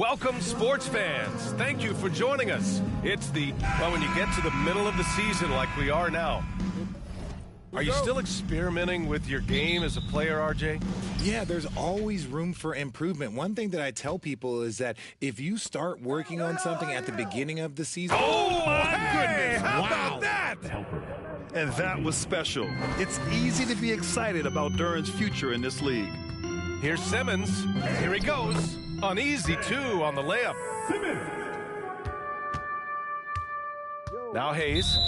Welcome, sports fans. Thank you for joining us. It's when you get to the middle of the season like we are now. Are you still experimenting with your game as a player, RJ? Yeah, there's always room for improvement. One thing that I tell people is that if you start working on something at the beginning of the season... Oh, my goodness! How about that? And that was special. It's easy to be excited about Duran's future in this league. Here's Simmons. Here he goes. An easy two on the layup. Now Hayes.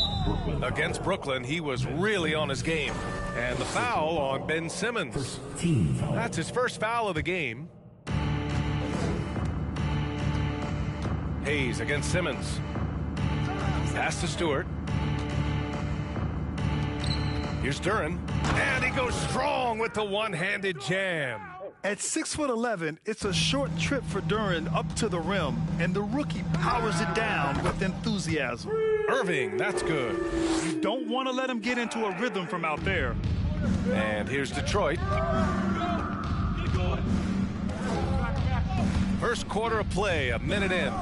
Against Brooklyn, he was really on his game. And the foul on Ben Simmons. That's his first foul of the game. Hayes against Simmons. Pass to Stewart. Here's Duran. And he goes strong with the one-handed jam. At 6'11", it's a short trip for Duran up to the rim, and the rookie powers it down with enthusiasm. Irving, that's good. You don't want to let him get into a rhythm from out there. And here's Detroit. First quarter of play, a minute in.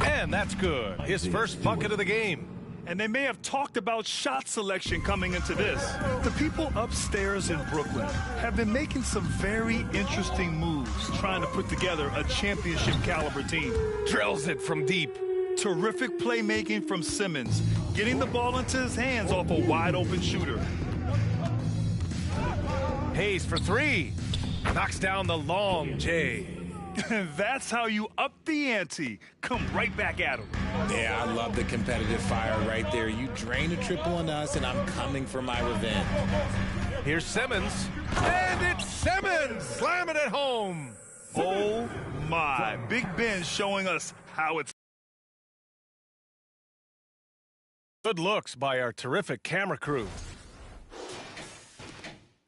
And that's good. His first bucket of the game. And they may have talked about shot selection coming into this. The people upstairs in Brooklyn have been making some very interesting moves, trying to put together a championship caliber team. Drills it from deep. Terrific playmaking from Simmons, getting the ball into his hands off a wide open shooter. Hayes for three. Knocks down the long J. And that's how you up the ante. Come right back at him. Yeah, I love the competitive fire right there. You drain a triple on us, and I'm coming for my revenge. Here's Simmons. And it's Simmons! Slam it at home. Oh, my. Big Ben showing us how it's. Good looks by our terrific camera crew.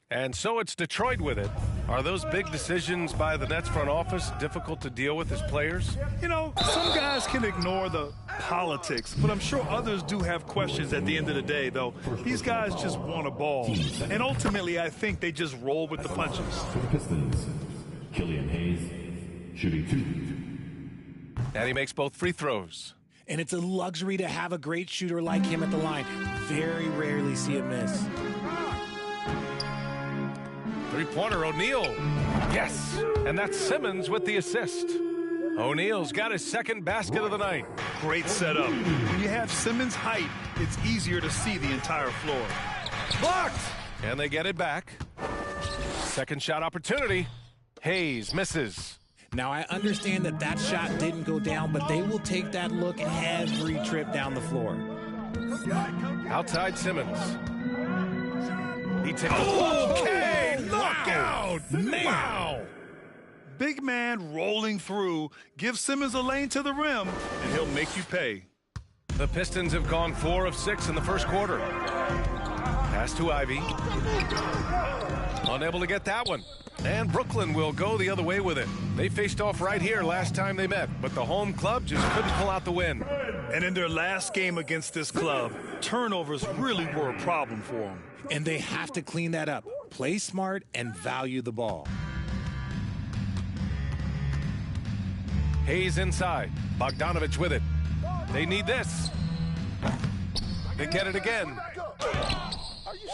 And so it's Detroit with it. Are those big decisions by the Nets front office difficult to deal with as players? You know, some guys can ignore the politics, but I'm sure others do have questions at the end of the day, though. These guys just want a ball. And ultimately, I think they just roll with the punches. For the Pistons, Killian Hayes, shooting two. And he makes both free throws. And it's a luxury to have a great shooter like him at the line. Very rarely see a miss. Three-pointer, O'Neal. Yes, and that's Simmons with the assist. O'Neal's got his second basket of the night. Great setup. When you have Simmons' height, it's easier to see the entire floor. Blocked! And they get it back. Second shot opportunity. Hayes misses. Now, I understand that shot didn't go down, but they will take that look every trip down the floor. Outside Simmons. He takes okay! Knockout! Man. Wow! Big man rolling through. Give Simmons a lane to the rim, and he'll make you pay. The Pistons have gone 4 of 6 in the first quarter. Pass to Ivy. Unable to get that one. And Brooklyn will go the other way with it. They faced off right here last time they met, but the home club just couldn't pull out the win. And in their last game against this club, turnovers really were a problem for them. And they have to clean that up. Play smart and value the ball. Hayes inside. Bogdanovich with it. They need this. They get it again.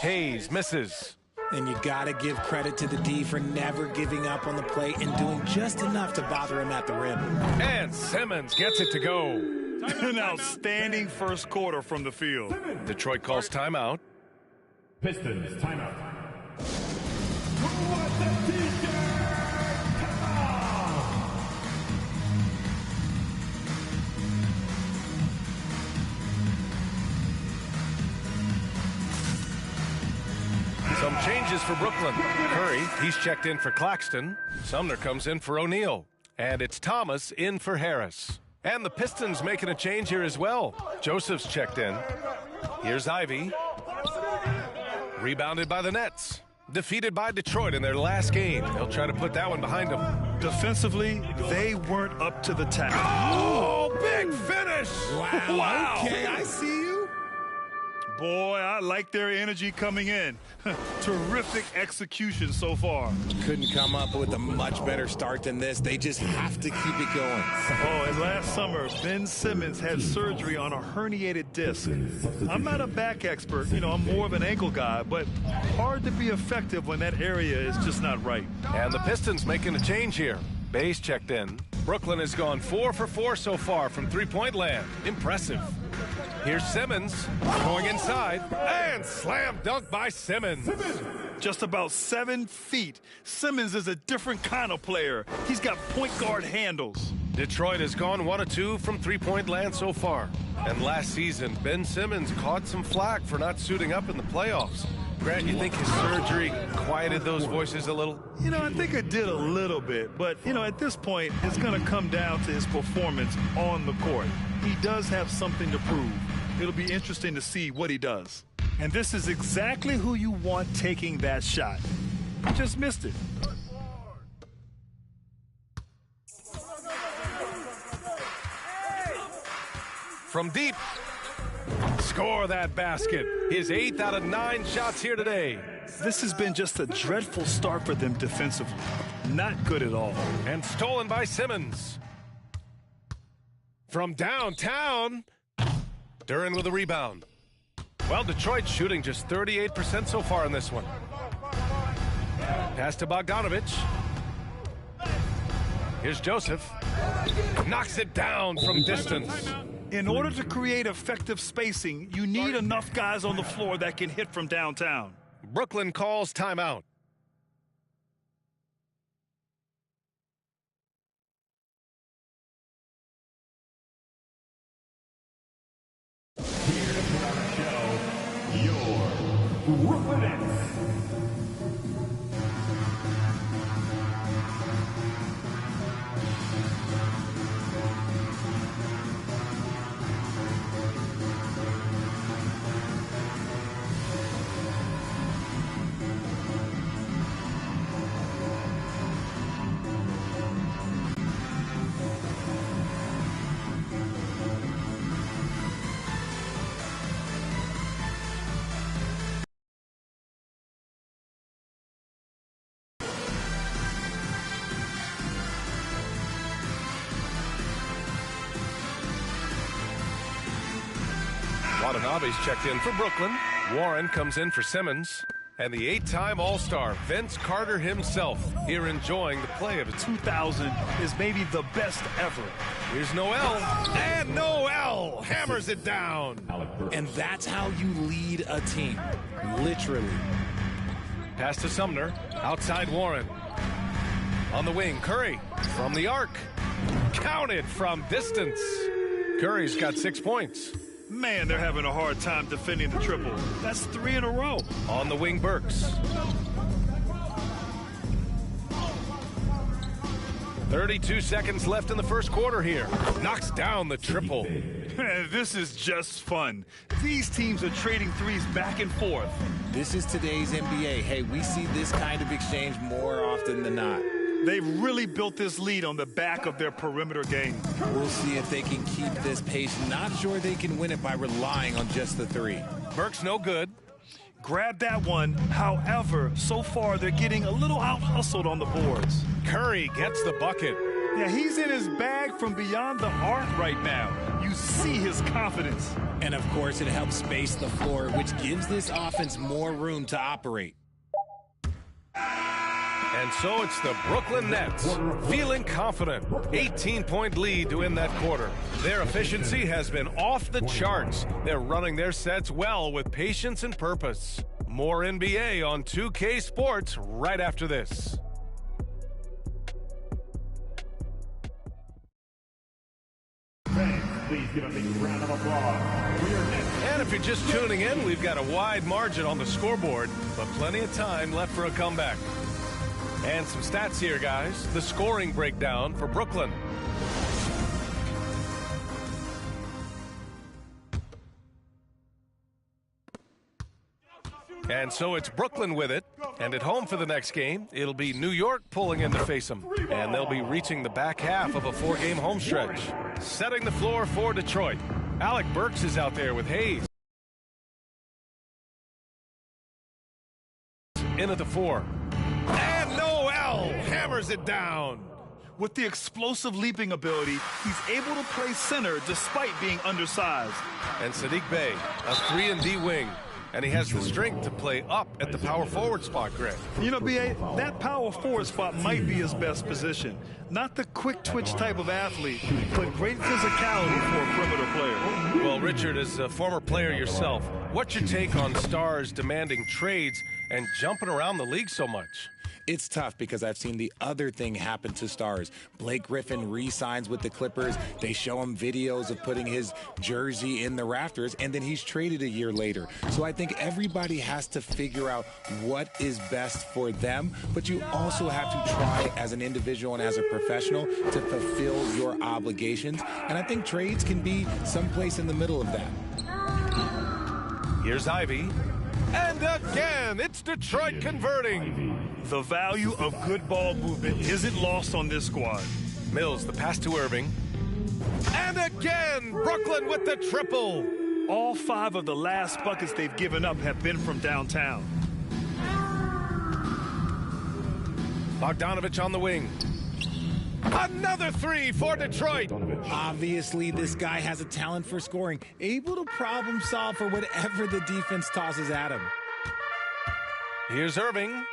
Hayes misses. And you got to give credit to the D for never giving up on the play and doing just enough to bother him at the rim. And Simmons gets it to go. An outstanding first quarter from the field. Detroit calls timeout. Pistons, timeout. Some changes for Brooklyn. Curry, he's checked in for Claxton. Sumner comes in for O'Neal. And it's Thomas in for Harris. And the Pistons making a change here as well. Joseph's checked in. Here's Ivy. Rebounded by the Nets. Defeated by Detroit in their last game. They'll try to put that one behind them. Defensively, they weren't up to the task. Oh, big finish! Wow. Okay, I see you. Boy, I like their energy coming in. Terrific execution so far. Couldn't come up with a much better start than this. They just have to keep it going. Oh, and last summer, Ben Simmons had surgery on a herniated disc. I'm not a back expert. You know, I'm more of an ankle guy, but hard to be effective when that area is just not right. And the Pistons making a change here. Bayes checked in. Brooklyn has gone 4 for 4 so far from three-point land. Impressive. Here's Simmons going inside and slam dunk by Simmons. Just about 7 feet. Simmons is a different kind of player. He's got point guard handles. Detroit has gone 1 of 2 from three-point land so far. And last season, Ben Simmons caught some flack for not suiting up in the playoffs. Grant, you think his surgery quieted those voices a little? You know, I think it did a little bit. But, you know, at this point, it's going to come down to his performance on the court. He does have something to prove. It'll be interesting to see what he does. And this is exactly who you want taking that shot. He just missed it. From deep. Score that basket. His 8th out of 9 shots here today. This has been just a dreadful start for them defensively. Not good at all. And stolen by Simmons. From downtown. Duran with a rebound. Well, Detroit's shooting just 38% so far in this one. Pass to Bogdanovich. Here's Joseph. Knocks it down from distance. In order to create effective spacing, you need enough guys on the floor that can hit from downtown. Brooklyn calls timeout. Here to put on the show, your Brooklyn Nets. Watanabe's checked in for Brooklyn. Warren comes in for Simmons. And the 8-time All-Star, Vince Carter himself, here enjoying the play of it. 2000 is maybe the best ever. Here's Noel. And Noel hammers it down. And that's how you lead a team. Literally. Pass to Sumner. Outside Warren. On the wing, Curry. From the arc. Counted from distance. Curry's got 6 points. Man, they're having a hard time defending the triple. That's 3 in a row. On the wing, Burks. 32 seconds left in the first quarter here. Knocks down the triple. This is just fun. These teams are trading threes back and forth. This is today's NBA. Hey, we see this kind of exchange more often than not. They've really built this lead on the back of their perimeter game. We'll see if they can keep this pace. Not sure they can win it by relying on just the 3. Burks no good. Grab that one. However, so far they're getting a little out-hustled on the boards. Curry gets the bucket. Yeah, he's in his bag from beyond the arc right now. You see his confidence. And, of course, it helps space the floor, which gives this offense more room to operate. And so it's the Brooklyn Nets feeling confident. 18-point lead to end that quarter. Their efficiency has been off the charts. They're running their sets well with patience and purpose. More NBA on 2K Sports right after this. Please give us a round of applause for your Nets. And if you're just tuning in, we've got a wide margin on the scoreboard, but plenty of time left for a comeback. And some stats here, guys. The scoring breakdown for Brooklyn. And so it's Brooklyn with it. And at home for the next game, it'll be New York pulling in to face them. And they'll be reaching the back half of a 4-game home stretch. Setting the floor for Detroit. Alec Burks is out there with Hayes. in at the 4. And Noel hammers it down. With the explosive leaping ability, he's able to play center despite being undersized. And Sadiq Bey, a 3-and-D wing. And he has the strength to play up at the power forward spot, Greg. You know, B.A., that power forward spot might be his best position. Not the quick twitch type of athlete, but great physicality for a perimeter player. Well, Richard, as a former player yourself, what's your take on stars demanding trades and jumping around the league so much? It's tough because I've seen the other thing happen to stars. Blake Griffin re-signs with the Clippers. They show him videos of putting his jersey in the rafters, and then he's traded a year later. So I think everybody has to figure out what is best for them, but you also have to try as an individual and as a professional to fulfill your obligations. And I think trades can be someplace in the middle of that. Here's Ivy. And again, it's Detroit converting. The value of good ball movement isn't lost on this squad. Mills, the pass to Irving. And again, Brooklyn with the triple. All 5 of the last buckets they've given up have been from downtown. Bogdanovich on the wing. Another 3 for Detroit. Obviously, this guy has a talent for scoring, able to problem solve for whatever the defense tosses at him. Here's Irving.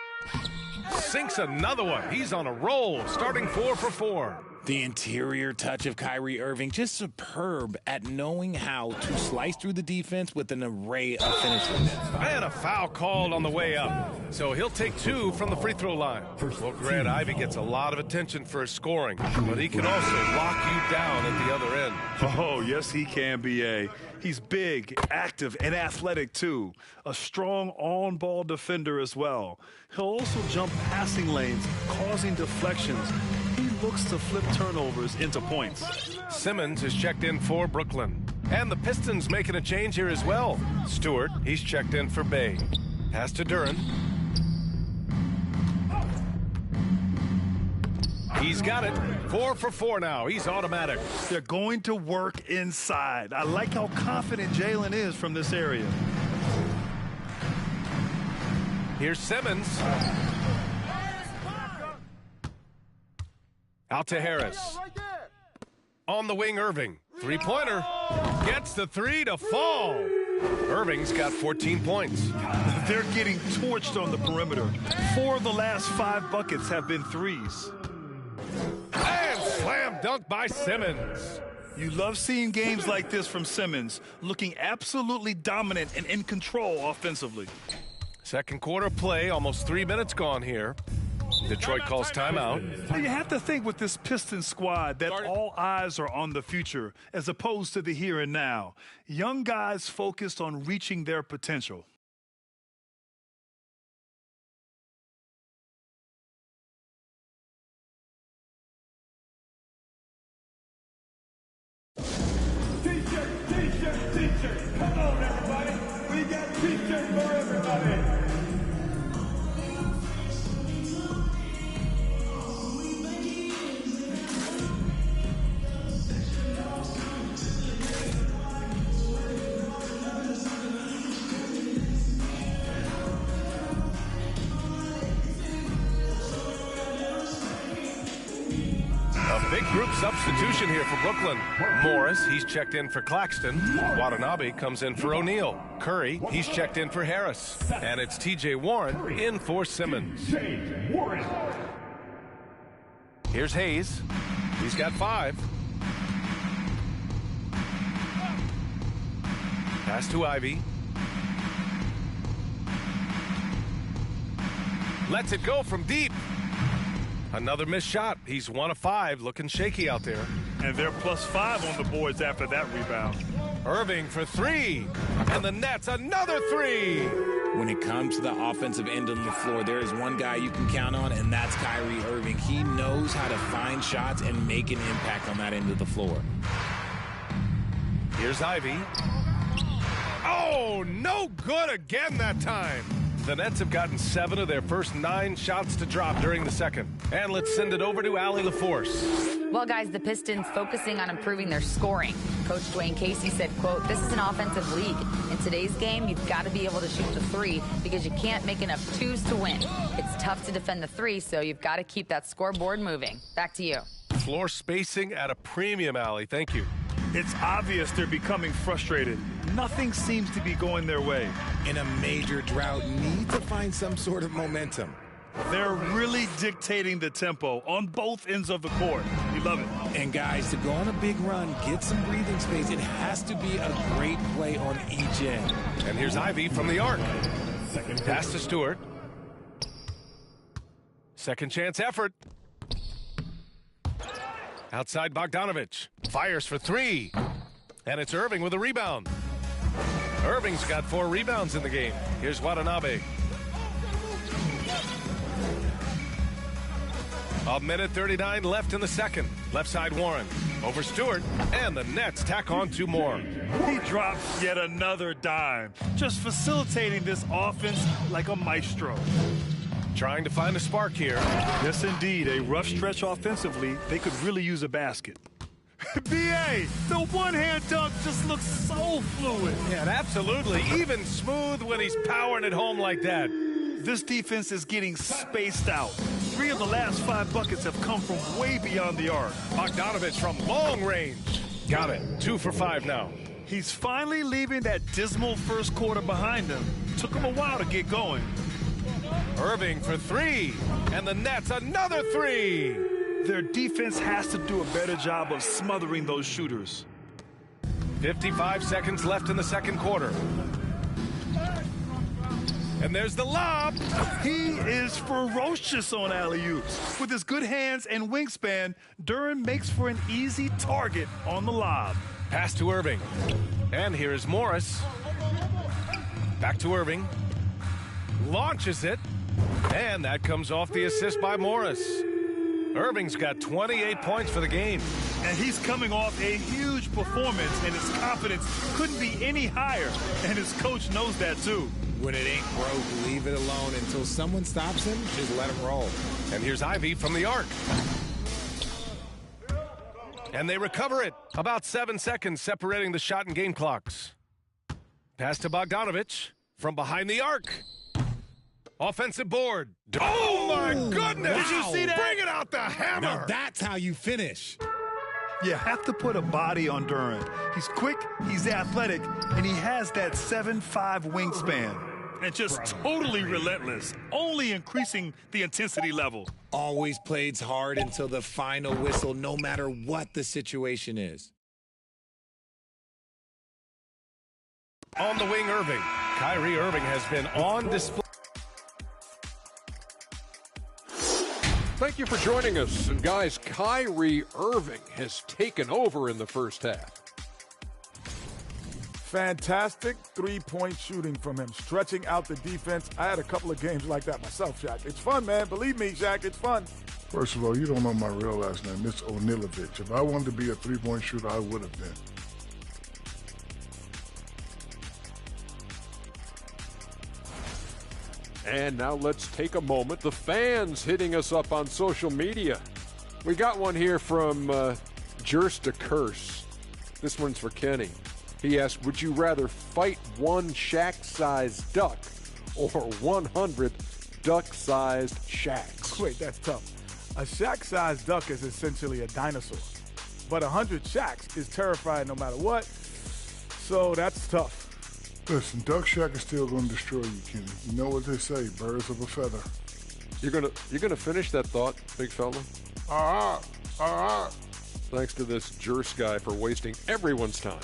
Sinks another one. He's on a roll, starting 4 for 4. The interior touch of Kyrie Irving, just superb at knowing how to slice through the defense with an array of finishes. And a foul called on the way up. So he'll take 2 from the free throw line. Well, Grant, Ivy gets a lot of attention for his scoring, but he can also lock you down at the other end. Oh, yes, he can, B.A. He's big, active, and athletic, too. A strong on-ball defender as well. He'll also jump passing lanes, causing deflections. He looks to flip turnovers into points. Simmons is checked in for Brooklyn. And the Pistons making a change here as well. Stewart, he's checked in for Bay. Pass to Duran. He's got it. 4 for 4 now. He's automatic. They're going to work inside. I like how confident Jalen is from this area. Here's Simmons. Out to Harris. On the wing, Irving. Three-pointer. Gets the 3 to fall. Irving's got 14 points. They're getting torched on the perimeter. 4 of the last 5 buckets have been threes. And slam dunk by Simmons. You love seeing games like this from Simmons, looking absolutely dominant and in control offensively. Second quarter play, almost 3 minutes gone here. Detroit calls timeout. Now you have to think with this Pistons squad that all eyes are on the future as opposed to the here and now. Young guys focused on reaching their potential. T-shirt. Come on, everybody. We got T-shirts for everybody. A big group substitution here for Brooklyn. Morris, he's checked in for Claxton. Watanabe comes in for O'Neal. Curry, he's checked in for Harris. And it's T.J. Warren in for Simmons. Here's Hayes. He's got 5. Pass to Ivy. Lets it go from deep. Another missed shot. He's 1 of 5, looking shaky out there. And they're +5 on the boards after that rebound. Irving for 3. And the Nets, another 3. When it comes to the offensive end of the floor, there is one guy you can count on, and that's Kyrie Irving. He knows how to find shots and make an impact on that end of the floor. Here's Ivy. Oh, no good again that time. The Nets have gotten 7 of their first 9 shots to drop during the second. And let's send it over to Allie LaForce. Well, guys, the Pistons focusing on improving their scoring. Coach Dwayne Casey said, quote, "This is an offensive league. In today's game, you've got to be able to shoot the 3 because you can't make enough 2s to win. It's tough to defend the 3, so you've got to keep that scoreboard moving." Back to you. Floor spacing at a premium, Allie. Thank you. It's obvious they're becoming frustrated. Nothing seems to be going their way. In a major drought, need to find some sort of momentum. They're really dictating the tempo on both ends of the court. We love it. And guys, to go on a big run, get some breathing space, it has to be a great play on each end. And here's Ivy from the arc. Pass to Stewart. Second chance effort. Outside Bogdanovich. Fires for 3. And it's Irving with a rebound. Irving's got 4 rebounds in the game. Here's Watanabe. A minute 39 left in the second. Left side Warren. Over Stewart. And the Nets tack on 2 more. He drops yet another dime. Just facilitating this offense like a maestro. Trying to find a spark here. Yes, indeed. A rough stretch offensively. They could really use a basket. B.A., the one-hand dunk just looks so fluid. Yeah, absolutely. Even smooth when he's powering it home like that. This defense is getting spaced out. 3 of the last 5 buckets have come from way beyond the arc. Bogdanovich from long range. Got it. 2 for 5 now. He's finally leaving that dismal first quarter behind him. Took him a while to get going. Irving for 3. And the Nets another 3. Their defense has to do a better job of smothering those shooters. 55 seconds left in the second quarter. And there's the lob. He is ferocious on alley-oops. With his good hands and wingspan, Duren makes for an easy target on the lob. Pass to Irving. And here is Morris. Back to Irving. Launches it. And that comes off the assist by Morris. Irving's got 28 points for the game. And he's coming off a huge performance, and his confidence couldn't be any higher. And his coach knows that, too. When it ain't broke, leave it alone. Until someone stops him, just let him roll. And here's Ivy from the arc. And they recover it. About 7 seconds separating the shot and game clocks. Pass to Bogdanovich from behind the arc. Offensive board. Oh, my goodness. Wow. Did you see that? Bring it out the hammer. Now that's how you finish. You have to put a body on Duren. He's quick, he's athletic, and he has that 7'5" wingspan. And just totally relentless, only increasing the intensity level. Always plays hard until the final whistle, no matter what the situation is. On the wing, Irving. Kyrie Irving has been on display. Thank you for joining us. And guys, Kyrie Irving has taken over in the first half. Fantastic three-point shooting from him, stretching out the defense. I had a couple of games like that myself, Shaq. It's fun, man. Believe me, Shaq, it's fun. First of all, you don't know my real last name. It's O'Nilovich. If I wanted to be a three-point shooter, I would have been. And now let's take a moment. The fans hitting us up on social media. We got one here from Jers to Curse. This one's for Kenny. He asked, would you rather fight one Shaq-sized duck or 100 duck-sized Shaqs? Wait, that's tough. A Shaq-sized duck is essentially a dinosaur. But 100 Shaqs is terrifying no matter what. So that's tough. Listen, Duck Shack is still going to destroy you, Kenny. You know what they say, birds of a feather. You're gonna finish that thought, big fella? Thanks to this Jers guy for wasting everyone's time.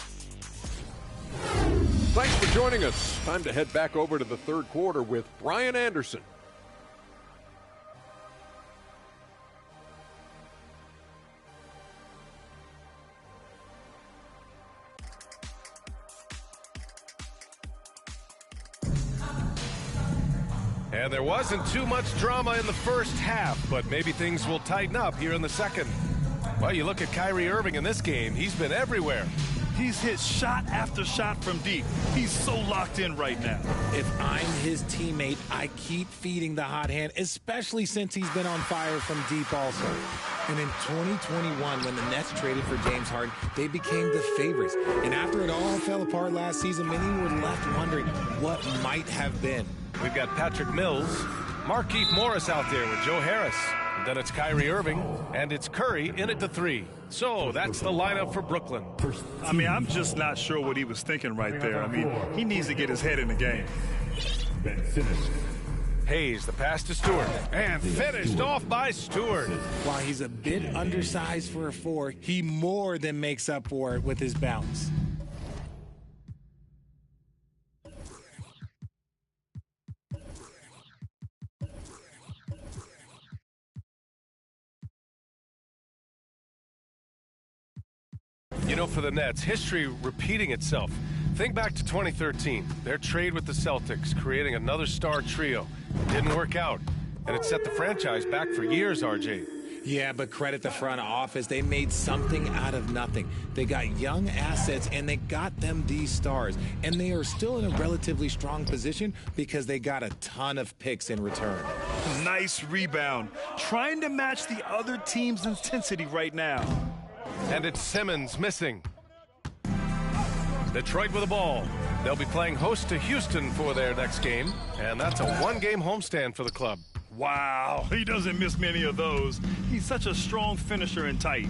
Thanks for joining us. Time to head back over to the third quarter with Brian Anderson. And there wasn't too much drama in the first half, but maybe things will tighten up here in the second. Well, you look at Kyrie Irving in this game, he's been everywhere. He's hit shot after shot from deep. He's so locked in right now. If I'm his teammate, I keep feeding the hot hand, especially since he's been on fire from deep also. And in 2021, when the Nets traded for James Harden, they became the favorites. And after it all fell apart last season, many were left wondering what might have been. We've got Patrick Mills, Markieff Morris out there with Joe Harris. And then it's Kyrie Irving, and it's Curry in at the 3. So that's the lineup for Brooklyn. I mean, I'm just not sure what he was thinking right there. I mean, he needs to get his head in the game. Hayes, the pass to Stewart, and finished off by Stewart. While he's a bit undersized for a 4, he more than makes up for it with his bounce. You know, for the Nets, history repeating itself. Think back to 2013, their trade with the Celtics, creating another star trio. Didn't work out, and it set the franchise back for years, RJ. Yeah, but credit the front office. They made something out of nothing. They got young assets, and they got them these stars. And they are still in a relatively strong position because they got a ton of picks in return. Nice rebound. Trying to match the other team's intensity right now. And it's Simmons missing. Detroit with the ball. They'll be playing host to Houston for their next game, and that's a one-game homestand for the club. Wow, he doesn't miss many of those. He's such a strong finisher and tight.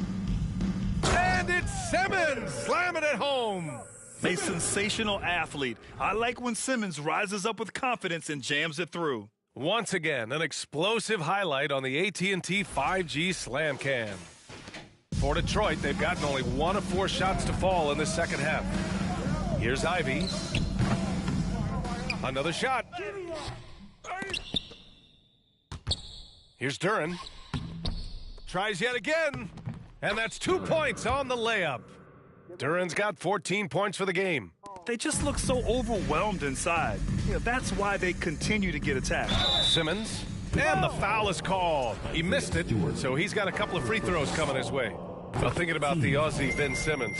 And it's Simmons slamming it home. A sensational athlete. I like when Simmons rises up with confidence and jams it through. Once again, an explosive highlight on the AT&T 5G Slam Cam. For Detroit, they've gotten only 1 of 4 shots to fall in the second half. Here's Ivy. Another shot. Here's Duren. Tries yet again. And that's 2 points on the layup. Duren's got 14 points for the game. They just look so overwhelmed inside. You know, that's why they continue to get attacked. Simmons. And the foul is called. He missed it, so he's got a couple of free throws coming his way. Well, thinking about the Aussie Ben Simmons,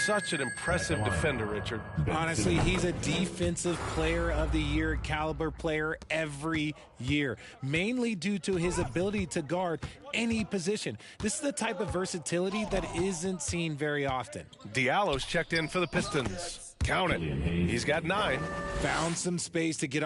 such an impressive defender, Richard. Honestly, he's a defensive player of the year caliber player every year, mainly due to his ability to guard any position. This is the type of versatility that isn't seen very often. Diallo's checked in for the Pistons. Count it. He's got 9. Found some space to get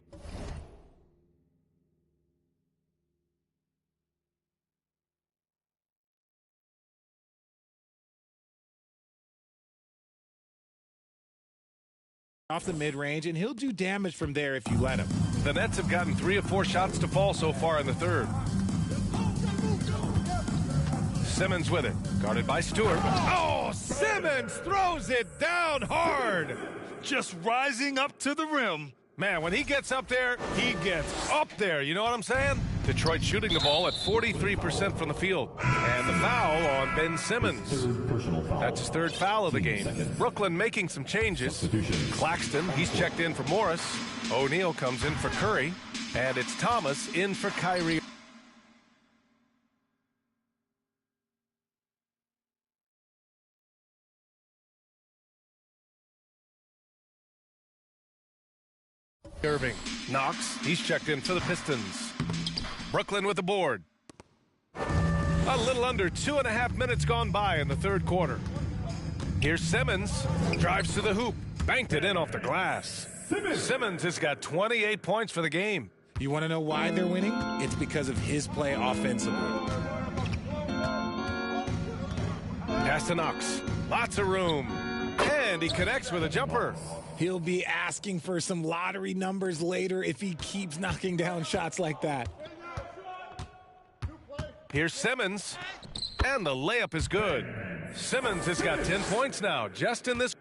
off the mid-range, and he'll do damage from there if you let him. The Nets have gotten 3 of 4 shots to fall so far in the third. Simmons with it, guarded by Stewart. Oh, Simmons throws it down hard. Just rising up to the rim. Man, when he gets up there, he gets up there. You know what I'm saying? Detroit shooting the ball at 43% from the field. And the foul on Ben Simmons. That's his 3rd foul of the game. Brooklyn making some changes. Claxton, he's checked in for Morris. O'Neal comes in for Curry. And it's Thomas in for Kyrie. Irving. Knox, he's checked in for the Pistons. Brooklyn with the board. A little under 2.5 minutes gone by in the third quarter. Here's Simmons. Drives to the hoop. Banked it in off the glass. Simmons has got 28 points for the game. You want to know why they're winning? It's because of his play offensively. Pass to Knox. Lots of room. And he connects with a jumper. He'll be asking for some lottery numbers later if he keeps knocking down shots like that. Here's Simmons. And the layup is good. Simmons has got 10 points now, just in this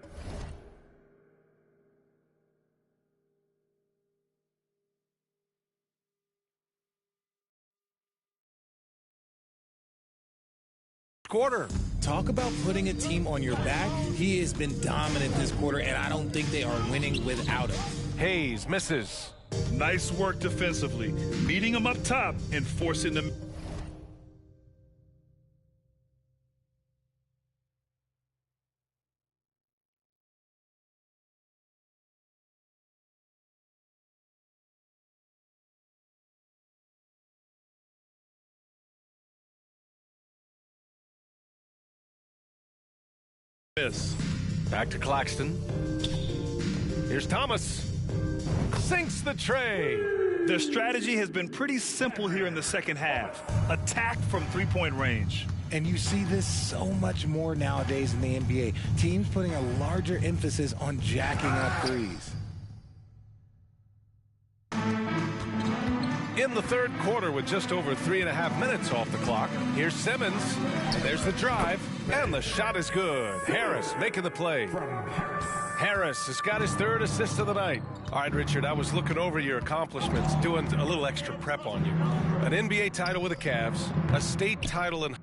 quarter. Talk about putting a team on your back. He has been dominant this quarter, and I don't think they are winning without him. Hayes misses. Nice work defensively, beating them up top and forcing them. Yes. Back to Claxton. Here's Thomas. Sinks the tray. Their strategy has been pretty simple here in the second half. Attack from three-point range. And you see this so much more nowadays in the NBA. Teams putting a larger emphasis on jacking up threes. In the third quarter with just over 3.5 minutes off the clock, here's Simmons. There's the drive, and the shot is good. Harris making the play. Harris has got his third assist of the night. All right, Richard, I was looking over your accomplishments, doing a little extra prep on you. An NBA title with the Cavs, a state title in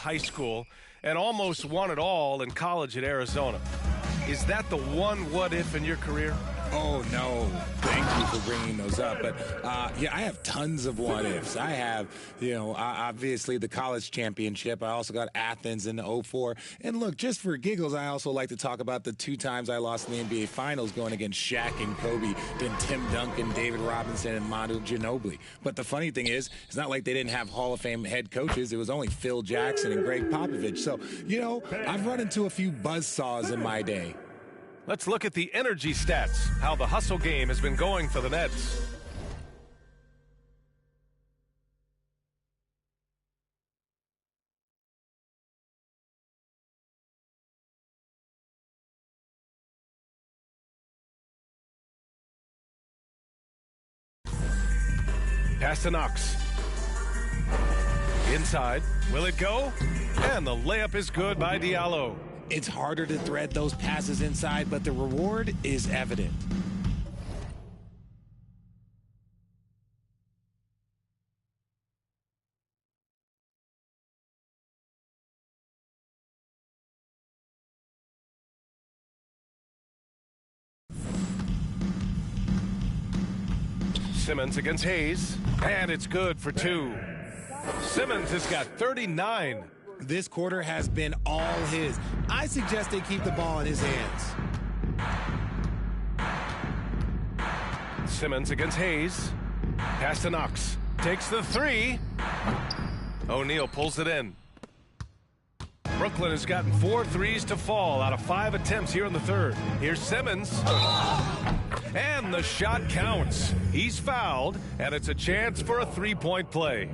high school and almost won it all in college at Arizona. Is that the one what-if in your career? Oh, no. Thank you for bringing those up. But, yeah, I have tons of what-ifs. I have, obviously the college championship. I also got Athens in the 2004. And, look, just for giggles, I also like to talk about the 2 times I lost in the NBA Finals going against Shaq and Kobe, then Tim Duncan, David Robinson, and Manu Ginobili. But the funny thing is, it's not like they didn't have Hall of Fame head coaches. It was only Phil Jackson and Greg Popovich. So, I've run into a few buzzsaws in my day. Let's look at the energy stats, how the hustle game has been going for the Nets. Pass to Knox. Inside. Will it go? And the layup is good by Diallo. It's harder to thread those passes inside, but the reward is evident. Simmons against Hayes, and it's good for 2. Simmons has got 39. This quarter has been all his. I suggest they keep the ball in his hands. Simmons against Hayes. Pass to Knox. Takes the 3. O'Neal pulls it in. Brooklyn has gotten 4 threes to fall out of 5 attempts here in the third. Here's Simmons. And the shot counts. He's fouled, and it's a chance for a 3-point play.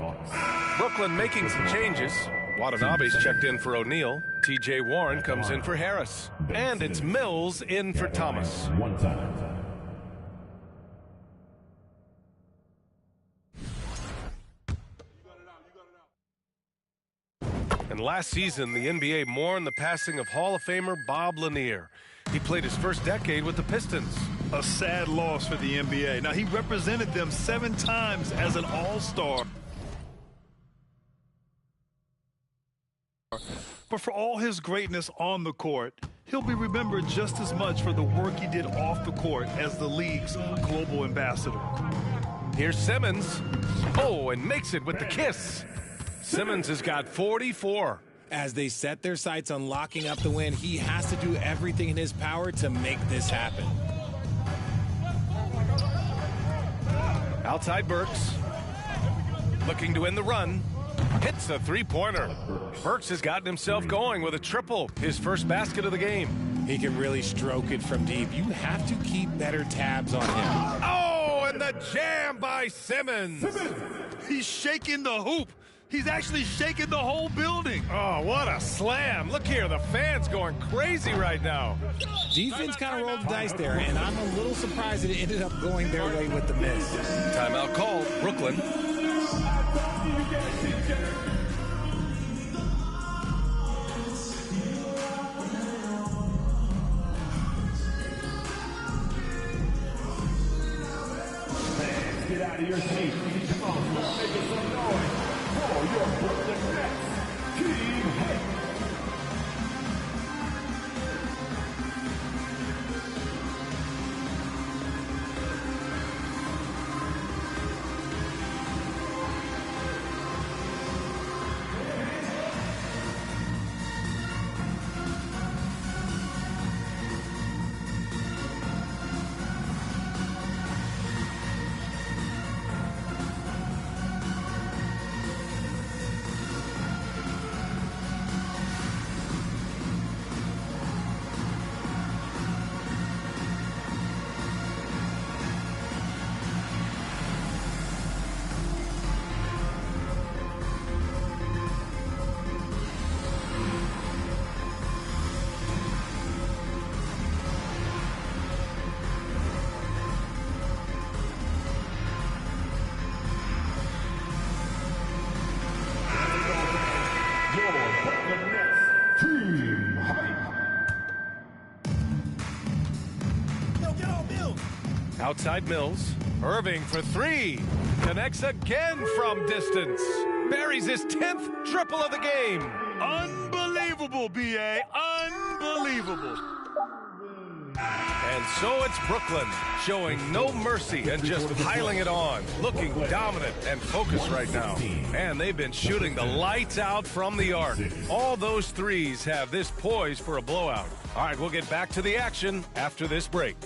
Brooklyn making some changes. Watanabe's checked in for O'Neal. T.J. Warren comes in for Harris. And it's Mills in for Thomas. And last season, the NBA mourned the passing of Hall of Famer Bob Lanier. He played his first decade with the Pistons. A sad loss for the NBA. Now, he represented them 7 times as an all-star. But for all his greatness on the court, he'll be remembered just as much for the work he did off the court as the league's global ambassador. Here's Simmons. Oh, and makes it with the kiss. Simmons has got 44. As they set their sights on locking up the win, he has to do everything in his power to make this happen. Outside Burks. Looking to end the run. Hits a 3-pointer. Burks has gotten himself going with a triple, his first basket of the game. He can really stroke it from deep. You have to keep better tabs on him. Oh, and the jam by Simmons. He's shaking the hoop. He's actually shaking the whole building. Oh, what a slam. Look here, the fans going crazy right now. Defense kind of rolled the dice there, and I'm a little surprised that it ended up going their way with the miss. Timeout called, Brooklyn. Get out of your seat. Come on, start making some noise for your Brooklyn Nets. Team Hype. Outside Mills. Irving for three. Connects again from distance. Buries his 10th triple of the game. Unbelievable, B.A. Unbelievable. And so it's Brooklyn, showing no mercy and just piling it on. Looking dominant and focused right now. And they've been shooting the lights out from the arc. All those threes have this poised for a blowout. All right, we'll get back to the action after this break.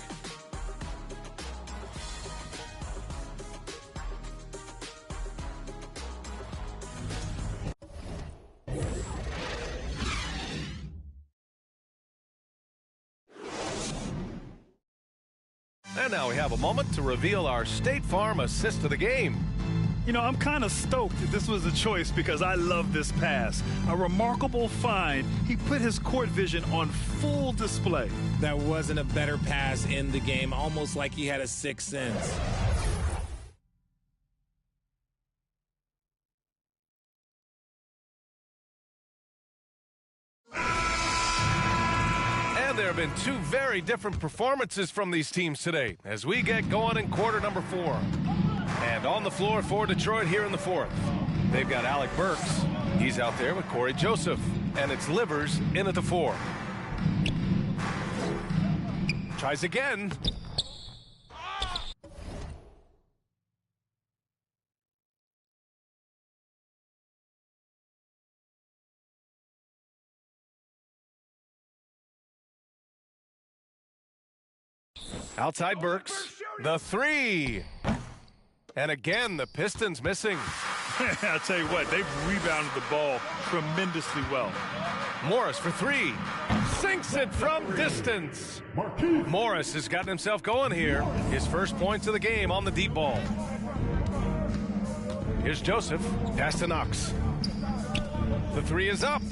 And now we have a moment to reveal our State Farm assist of the game. You know, I'm kind of stoked that this was a choice because I love this pass. A remarkable find. He put his court vision on full display. That wasn't a better pass in the game, almost like he had a sixth sense. There have been two very different performances from these teams today as we get going in quarter number 4. And on the floor for Detroit here in the 4th, they've got Alec Burks. He's out there with Corey Joseph. And it's Livers in at the 4. Tries again. Outside Burks, the 3. And again, the Pistons missing. I'll tell you what, they've rebounded the ball tremendously well. Morris for 3. Sinks it from distance. Morris has gotten himself going here. His first points of the game on the deep ball. Here's Joseph. Pass to Knox. The 3 is up.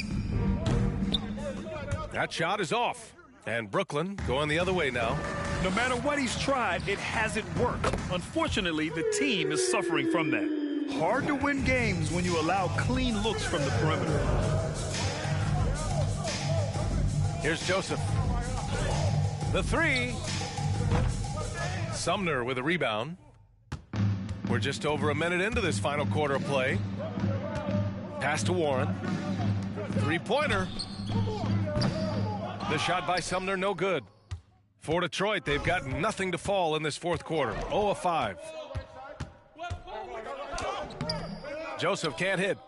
That shot is off. And Brooklyn going the other way now. No matter what he's tried, it hasn't worked. Unfortunately, the team is suffering from that. Hard to win games when you allow clean looks from the perimeter. Here's Joseph. The 3. Sumner with a rebound. We're just over a minute into this final quarter of play. Pass to Warren. 3-pointer. The shot by Sumner, no good. For Detroit, they've got nothing to fall in this 4th quarter. 0 of 5. Joseph can't hit.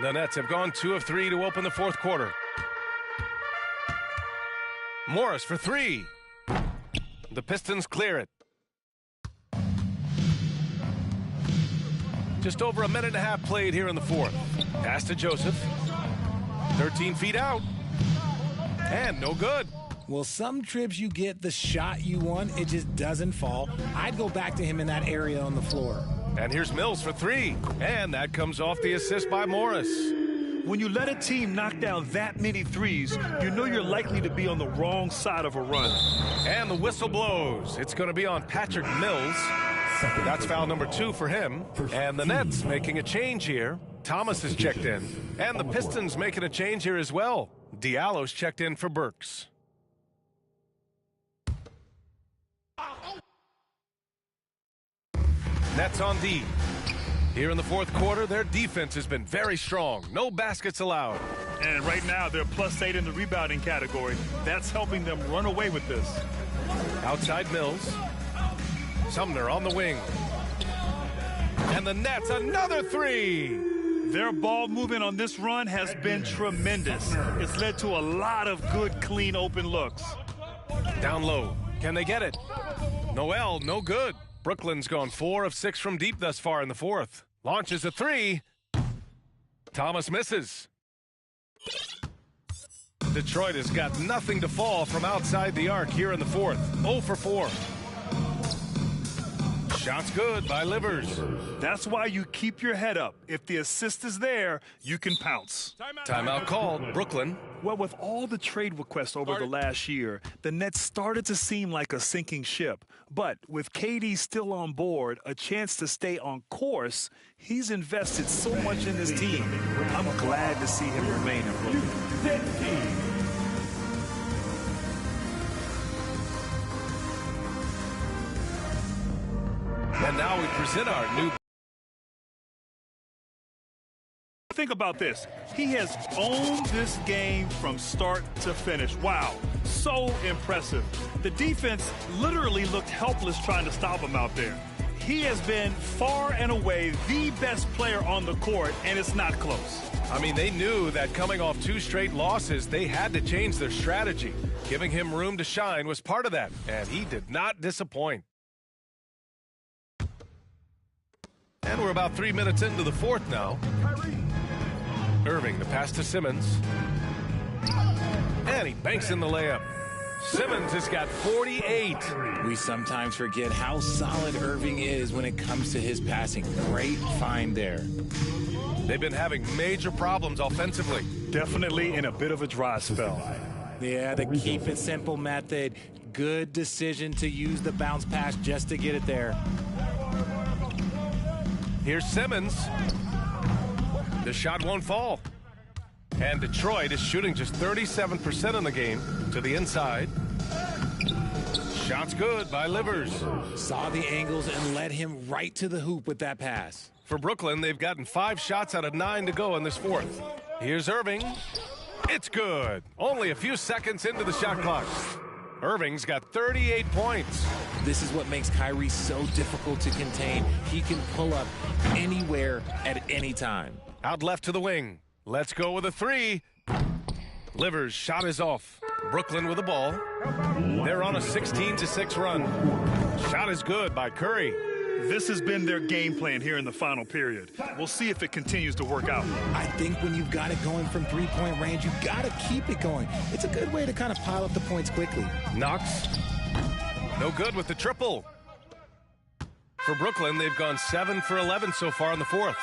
The Nets have gone 2 of 3 to open the 4th quarter. Morris for 3. The Pistons clear it. Just over a minute and a half played here in the 4th. Pass to Joseph. 13 feet out. And no good. Well, some trips you get the shot you want, it just doesn't fall. I'd go back to him in that area on the floor. And here's Mills for three. And that comes off the assist by Morris. When you let a team knock down that many threes, you know you're likely to be on the wrong side of a run. And the whistle blows. It's going to be on Patrick Mills. That's foul number 2 for him. And the Nets making a change here. Thomas is checked in. And the Pistons making a change here as well. Diallo's checked in for Burks. Nets on D. Here in the fourth quarter, their defense has been very strong. No baskets allowed. And right now, they're +8 in the rebounding category. That's helping them run away with this. Outside Mills. Sumner on the wing. And the Nets, another three. Their ball movement on this run has been tremendous. It's led to a lot of good, clean, open looks. Down low. Can they get it? Noel, no good. Brooklyn's gone 4 of 6 from deep thus far in the fourth. Launches a three. Thomas misses. Detroit has got nothing to fall from outside the arc here in the fourth. 0 for 4. Shots good by Livers. That's why you keep your head up. If the assist is there, you can pounce. Timeout called. Brooklyn. Well, with all the trade requests over the last year, the Nets started to seem like a sinking ship. But with KD still on board, a chance to stay on course, he's invested so much in this team. I'm glad to see him remain in Brooklyn. And now we present our new... Think about this. He has owned this game from start to finish. Wow, so impressive. The defense literally looked helpless trying to stop him out there. He has been far and away the best player on the court, and it's not close. I mean, they knew that coming off 2 straight losses, they had to change their strategy. Giving him room to shine was part of that, and he did not disappoint. And we're about 3 minutes into the fourth now. Irving, the pass to Simmons. And he banks in the layup. Simmons has got 48. We sometimes forget how solid Irving is when it comes to his passing. Great find there. They've been having major problems offensively. Definitely in a bit of a dry spell. Yeah, the keep it simple method. Good decision to use the bounce pass just to get it there. Here's Simmons. The shot won't fall. And Detroit is shooting just 37% in the game to the inside. Shot's good by Livers. Saw the angles and led him right to the hoop with that pass. For Brooklyn, they've gotten 5 shots out of 9 to go in this fourth. Here's Irving. It's good. Only a few seconds into the shot clock. Irving's got 38 points. This is what makes Kyrie so difficult to contain. He can pull up anywhere at any time. Out left to the wing. Let's go with a three. Livers' shot is off. Brooklyn with the ball. They're on a 16-6 run. Shot is good by Curry. This has been their game plan here in the final period. We'll see if it continues to work out. I think when you've got it going from three-point range, you've got to keep it going. It's a good way to kind of pile up the points quickly. Knox. No good with the triple. For Brooklyn, they've gone 7 for 11 so far in the fourth.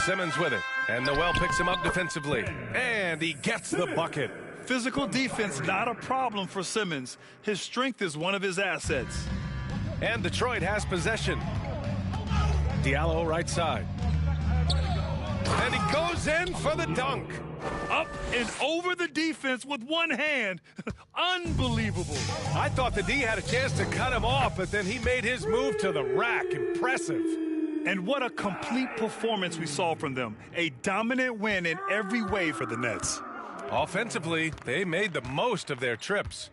Simmons with it. And Noel picks him up defensively. And he gets the bucket. Physical defense, not a problem for Simmons. His strength is one of his assets. And Detroit has possession. Diallo right side. And he goes in for the dunk. Up and over the defense with one hand. Unbelievable. I thought the D had a chance to cut him off, but then he made his move to the rack. Impressive. And what a complete performance we saw from them. A dominant win in every way for the Nets. Offensively, they made the most of their trips.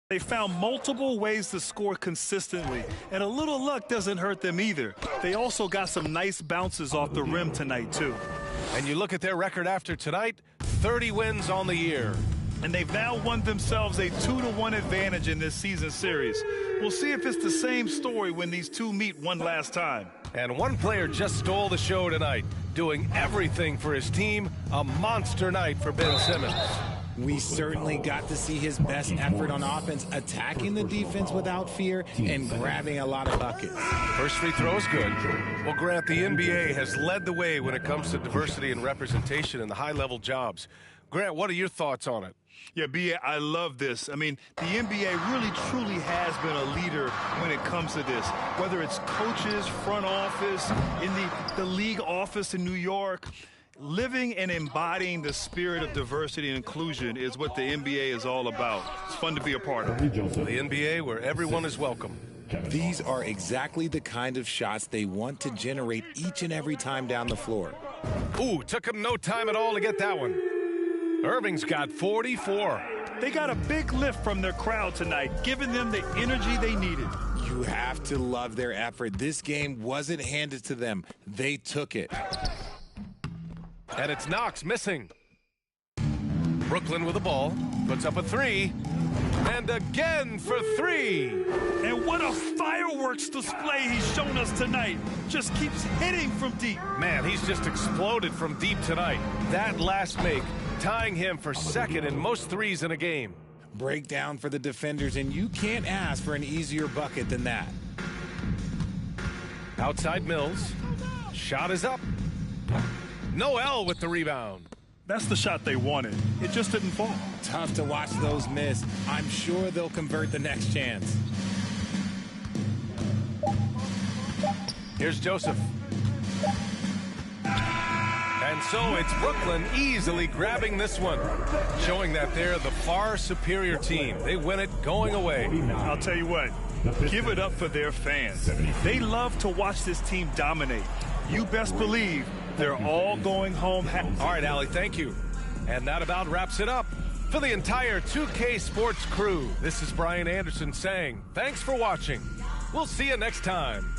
They found multiple ways to score consistently, and a little luck doesn't hurt them either. They also got some nice bounces off the rim tonight, too. And you look at their record after tonight, 30 wins on the year. And they've now won themselves a 2-1 advantage in this season series. We'll see if it's the same story when these two meet one last time. And one player just stole the show tonight, doing everything for his team. A monster night for Ben Simmons. We certainly got to see his best effort on offense, attacking the defense without fear and grabbing a lot of buckets. First free throw is good. Well, Grant, the NBA has led the way when it comes to diversity and representation in the high-level jobs. Grant, what are your thoughts on it? Yeah, B.A., I love this. I mean, the NBA really, truly has been a leader when it comes to this. Whether it's coaches, front office, in the league office in New York, living and embodying the spirit of diversity and inclusion is what the NBA is all about. It's fun to be a part of. The NBA where everyone is welcome. These are exactly the kind of shots they want to generate each and every time down the floor. Ooh, took him no time at all to get that one. Irving's got 44. They got a big lift from their crowd tonight, giving them the energy they needed. You have to love their effort. This game wasn't handed to them. They took it. And it's Knox missing. Brooklyn with the ball, puts up a three, and again for three. And what a fireworks display he's shown us tonight. Just keeps hitting from deep. Man, he's just exploded from deep tonight. That last make, tying him for second in most threes in a game. Breakdown for the defenders, and you can't ask for an easier bucket than that. Outside Mills. Shot is up. Noel with the rebound. That's the shot they wanted. It just didn't fall. Tough to watch those miss. I'm sure they'll convert the next chance. Here's Joseph. And so it's Brooklyn easily grabbing this one, showing that they're the far superior team. They win it going away. I'll tell you what, give it up for their fans. They love to watch this team dominate. You best believe they're all going home happy. All right, Allie, thank you. And that about wraps it up. For the entire 2K Sports crew, this is Brian Anderson saying thanks for watching. We'll see you next time.